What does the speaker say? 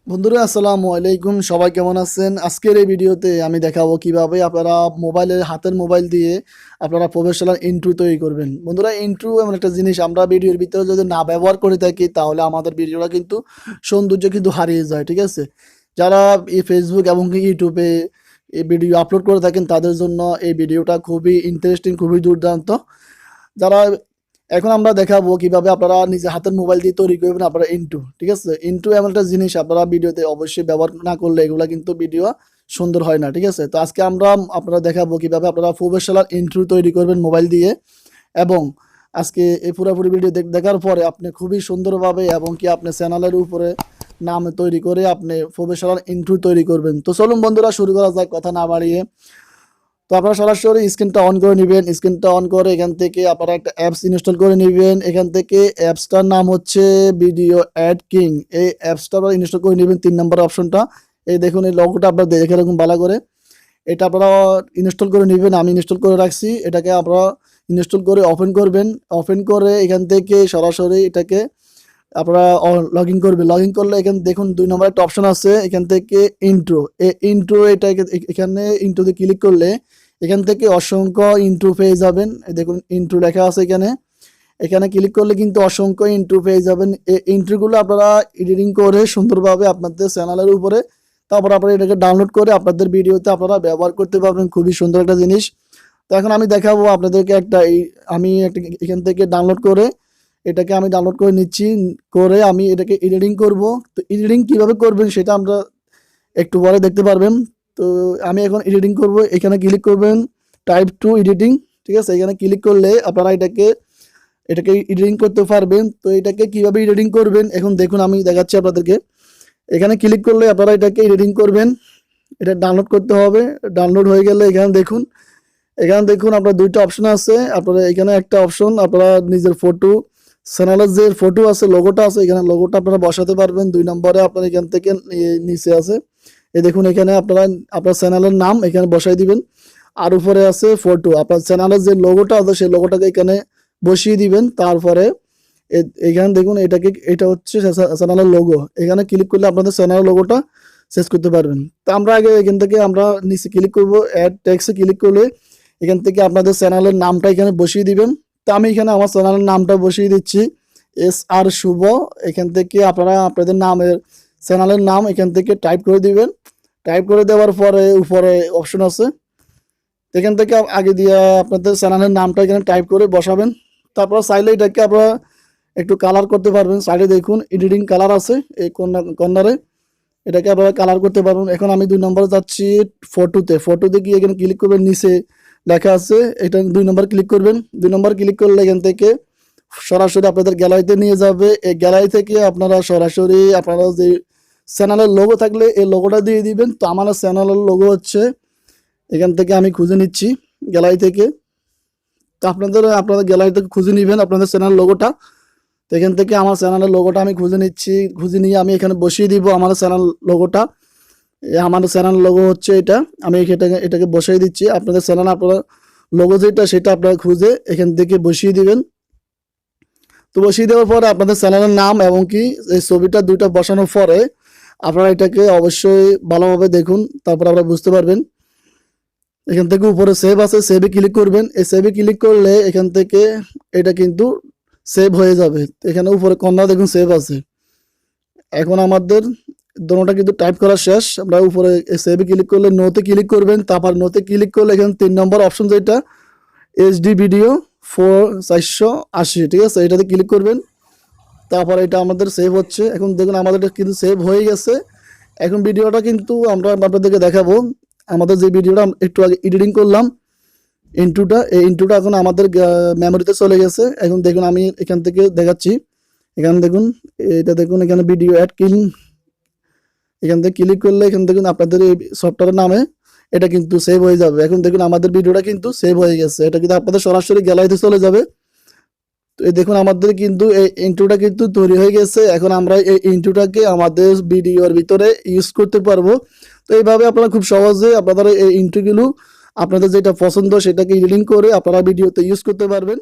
বন্ধুরা আসসালামু আলাইকুম, সবাই কেমন আছেন? আজকের এই ভিডিওতে আমি দেখাবো কিভাবে আপনারা হাতের মোবাইল দিয়ে আপনারা প্রফেশনাল ইন্ট্রো তৈরি করবেন। বন্ধুরা, ইন্ট্রো এমন একটা জিনিস, আমরা ভিডিওর ভিতরে যদি না ব্যবহার করে থাকি তাহলে আমাদের ভিডিওটা কিন্তু সৌন্দর্য কিন্তু হারিয়ে যায়, ঠিক আছে? যারা এই ফেসবুক এবং ইউটিউবে এই ভিডিও আপলোড করে থাকেন তাদের জন্য এই ভিডিওটা খুবই ইন্টারেস্টিং, খুবই দুর্দান্ত। যারা এখন আমরা দেখাবো কিভাবে আপনারা নিজে হাতের মোবাইল দিয়ে তৈরি করবেন আপনারা ইন্ট্রো, ঠিক আছে? ইন্ট্রো এমন একটা জিনিস আপনারা ভিডিওতে অবশ্যই ব্যবহার না করলে এগুলা কিন্তু ভিডিও সুন্দর হয় না, ঠিক আছে? তো আজকে আপনারা দেখাবো কিভাবে আপনারা প্রফেশনাল ইন্ট্রো তৈরি করবেন মোবাইল দিয়ে। এবং আজকে এই পুরোপুরি ভিডিও দেখার পরে আপনি খুবই সুন্দরভাবে এবং কি আপনি চ্যানেলের উপরে নাম তৈরি করে আপনি প্রফেশনাল ইন্ট্রো তৈরি করবেন। তো চলুন বন্ধুরা, শুরু করা যাক কথা না বাড়িয়ে। তো আপনারা সরাসরি স্ক্রিনটা অন করে নেবেন। স্ক্রিনটা অন করে এখান থেকে আপনারা একটা অ্যাপস ইনস্টল করে নেবেন। এখান থেকে অ্যাপসটার নাম হচ্ছে ভিডিও অ্যাড কিং। এই অ্যাপসটা আপনারা ইনস্টল করে নেবেন, 3 নম্বর অপশনটা। এই দেখুন, এই লোগোটা আপনারা দেখে রাখুন ভালো করে। এটা আপনারা ইনস্টল করে নেবেন, আমি ইনস্টল করে রাখছি। এটাকে আপনারা ইনস্টল করে ওপেন করবেন। ওপেন করে এখান থেকে সরাসরি এটাকে আপনারা লগ ইন করবেন। লগ ইন করলে এখানে দেখুন 2 নম্বর একটা অপশন আছে, এখান থেকে ইন্ট্রো। এই ইন্ট্রো এখানে ইন্ট্রোতে ক্লিক করলে এখান থেকে অসংখ্য ইন্ট্রো পেয়ে যাবেন। দেখুন ইন্ট্রো লেখা আছে এখানে। এখানে ক্লিক করলে কিন্তু অসংখ্য ইন্ট্রো পেয়ে যাবেন। এই ইন্ট্রোগুলো আপনারা এডিটিং করে সুন্দরভাবে আপনাদের চ্যানেলের উপরে তারপর আপনারা এটাকে ডাউনলোড করে আপনাদের ভিডিওতে আপনারা ব্যবহার করতে পারবেন। খুবই সুন্দর একটা জিনিস। তো এখন আমি দেখাবো আপনাদেরকে আমি একটা এখান থেকে ডাউনলোড করে এটাকে আমি ডাউনলোড করে নিচ্ছি। করে আমি এটাকে এডিটিং করব। তো এডিটিং কিভাবে করবেন সেটা আমরা একটু পরে দেখতে পারবেন। তো আমি এখন এডিটিং করব। এখানে ক্লিক করবেন, টাইপ টু এডিটিং, ঠিক আছে? এখানে ক্লিক করলে আপনারা এটাকে এডিটিং করতে পারবেন। তো এটাকে কিভাবে এডিটিং করবেন এখন দেখুন, আমি দেখাচ্ছি আপনাদেরকে। এখানে ক্লিক করলে আপনারা এটাকে এডিটিং করবেন। এটা ডাউনলোড করতে হবে। ডাউনলোড হয়ে গেলে এখানে দেখুন আপনার 2টা অপশন আছে। আপনারা এখানে একটা অপশন আপনারা নিজের ফটো, চ্যানেলের যে ফটো আছে, লোগোটা আছে, এখানে লোগোটা আপনারা বসাতে পারবেন। 2 নম্বরে আপনার এখান থেকে নিচে আছে, এই দেখুন এখানে আপনারা আপনার চ্যানেলের নাম এখানে বসাই দিবেন। আর উপরে আছে ফটো, আপনার চ্যানেলের যে লোগোটা আছে সেই লোগোটাকে এখানে বসিয়ে দিবেন। তারপরে এখানে দেখুন এটা হচ্ছে চ্যানেলের লোগো। এখানে ক্লিক করলে আপনাদের চ্যানেলের লোগোটা শেষ করতে পারবেন। তো আমরা আগে এখান থেকে আমরা নিচে ক্লিক করব, অ্যাড টেক্সটে ক্লিক করলে এখান থেকে আপনাদের চ্যানেলের নামটা এখানে বসিয়ে দিবেন। তো আমি এখানে আমার চ্যানেলের নামটা বসিয়ে দিচ্ছি, শুভ। এখান থেকে আপনারা আপনাদের চ্যানেলের নাম এখান থেকে টাইপ করে দিবেন। টাইপ করে দেওয়ার পরে উপরে অপশন আছে, এখান থেকে আগে দিয়ে আপনাদের চ্যানেলের নামটা এখানে টাইপ করে বসাবেন। তারপর চাইলে এটাকে আপনারা একটু কালার করতে পারবেন। সাইডে দেখুন এডিটিং কালার আছে এই কর্নারে, এটাকে আপনারা কালার করতে পারবেন। এখন আমি 2 নম্বরে যাচ্ছি, ফটোতে গিয়ে এখানে ক্লিক করবেন, নিচে লেখা আছে এটা 2 নম্বর ক্লিক করবেন। 2 নম্বর ক্লিক করলে এখান থেকে সরাসরি আপনাদের গ্যালারিতে নিয়ে যাবে। এই গ্যালারি থেকে আপনারা সরাসরি আপনারা যে চ্যানেলের লোগো থাকলে এই লোগোটা দিয়ে দিবেন। তো আমার চ্যানেলের লোগো হচ্ছে, এখান থেকে আমি খুঁজে নিচ্ছি গ্যালারি থেকে। তো আপনাদের গ্যালারি থেকে খুঁজে নেবেন আপনাদের চ্যানেল লোগোটা। তো এখান থেকে আমার চ্যানেলের লোগোটা আমি খুঁজে নিচ্ছি। খুঁজে নিয়ে আমি এখানে বসিয়ে দিব আমার চ্যানেল লোগোটা। আমার চ্যানেল লোগো হচ্ছে এটা, আমি এটাকে বসিয়ে দিচ্ছি। আপনাদের চ্যানেল আপনার লোগো যেটা সেটা আপনারা খুঁজে এখান থেকে বসিয়ে দিবেন। তো বসিয়ে দেওয়ার পরে আপনাদের চ্যানেলের নাম এবং কি এই ছবিটা 2টা বসানোর পরে আপনারা এটাকে অবশ্যই ভালোভাবে দেখুন, তারপর আপনারা বুঝতে পারবেন। এখান থেকে উপরে সেভ আছে, সেভে ক্লিক করবেন। এই সেভে ক্লিক করলে এখান থেকে এটা কিন্তু সেভ হয়ে যাবে। এখানে উপরে কর্নার দেখুন সেভ আছে। এখন আমাদের দোনোটা কিন্তু টাইপ করা শেষ। আমরা উপরে সেভে ক্লিক করলে নোতে ক্লিক করবেন। তারপর নোতে ক্লিক করলে এখানে 3 নম্বর অপশন যেটা এইচডি ভিডিও 480, ঠিক আছে? এটাতে ক্লিক করবেন। তারপর এটা আমাদের সেভ হচ্ছে। এখন দেখুন আমাদের কিন্তু সেভ হয়ে গেছে। এখন ভিডিওটা কিন্তু আমরা আপনাদেরকে দেখাবো। আমাদের যে ভিডিওটা একটু আগে এডিটিং করলাম এই ইন্ট্রোটা এখন আমাদের মেমোরিতে চলে গেছে। এখন দেখুন আমি এখান থেকে দেখাচ্ছি। এখানে দেখুন, এটা দেখুন এখানে ভিডিও অ্যাড কিং, এখান থেকে ক্লিক করলে এখানে দেখুন আপনাদের এই সফটওয়্যারের নামে এটা কিন্তু সেভ হয়ে যাবে। এখন দেখুন আমাদের ভিডিওটা কিন্তু সেভ হয়ে গেছে। এটা কিন্তু আপনাদের সরাসরি গ্যালারিতে চলে যাবে। তো এই দেখুন আমাদের কিন্তু এই ইন্ট্রোটা কিন্তু তৈরি হয়ে গেছে। এখন আমরা এই ইন্ট্রোটাকে আমাদের ভিডিওর ভিতরে ইউজ করতে পারবো। তো এইভাবে আপনারা খুব সহজে আপনাদের এই ইন্ট্রোগুলো আপনাদের যেটা পছন্দ সেটাকে এডিটিং করে আপনারা ভিডিওতে ইউজ করতে পারবেন।